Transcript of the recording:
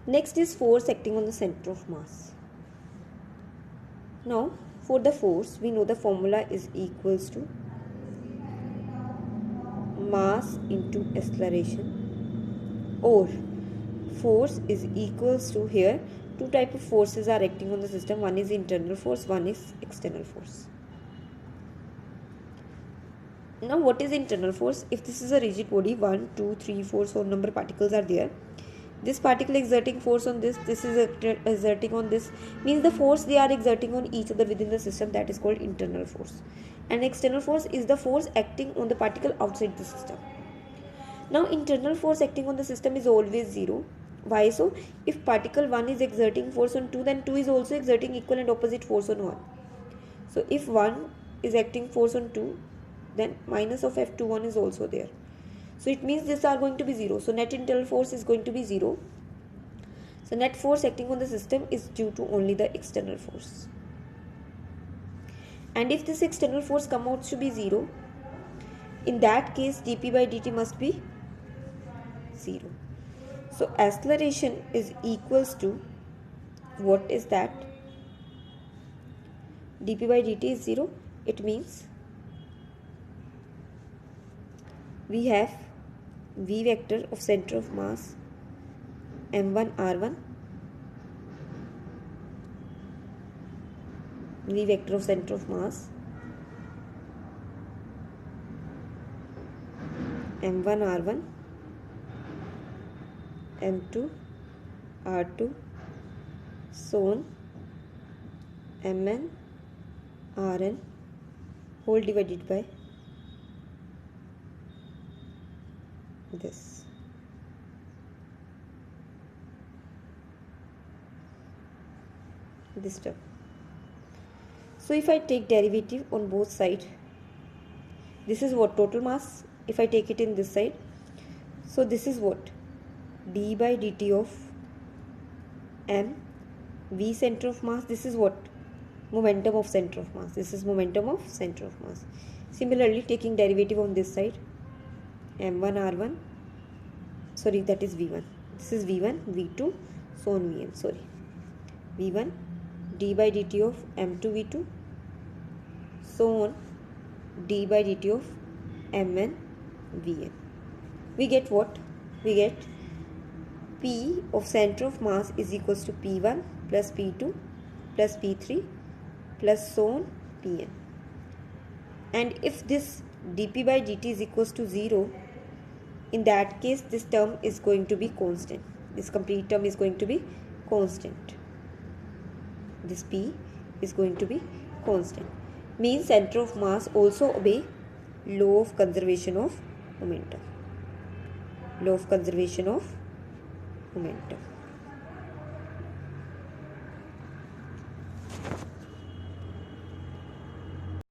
Next is force acting on the center of mass. Now for the force, we know the formula is equals to mass into acceleration, or force is equals to, here two type of forces are acting on the system. One is internal force, one is external force. Now what is internal force? If this is a rigid body, 1 2 3 4 so number of particles are there, this particle exerting force on this is exerting on this, means the force they are exerting on each other within the system, that is called internal force. And external force is the force acting on the particle outside the system. Now internal force acting on the system is always 0. Why so? If particle 1 is exerting force on 2, then 2 is also exerting equal and opposite force on 1. So if 1 is acting force on 2, then minus of F21 is also there. So it means these are going to be 0. So net internal force is going to be 0. So net force acting on the system is due to only the external force. And if this external force comes out to be 0, in that case dp by dt must be 0. So acceleration is equals to, what is that? dp by dt is 0. It means we have v vector of center of mass m1 r1, v vector of center of mass m1 r1, m2 r2, so on mn rn whole divided by this. This term. So if I take derivative on both sides, this is what total mass. If I take it in this side, so this is what d by dt of m v center of mass. This is what momentum of center of mass. This is momentum of center of mass. Similarly, taking derivative on this side, m1 r1, sorry, that is v1. This is v1, v2, so on vn. Sorry, v1 d by dt of m2 v2, so on d by dt of mn vn. We get what? We get P of center of mass is equals to P1 plus P2 plus P3 plus so on Pn. And if this dp by dt is equals to 0, in that case this term is going to be constant. This complete term is going to be constant. This P is going to be constant. Means center of mass also obey law of conservation of momentum. Law of conservation of momentum.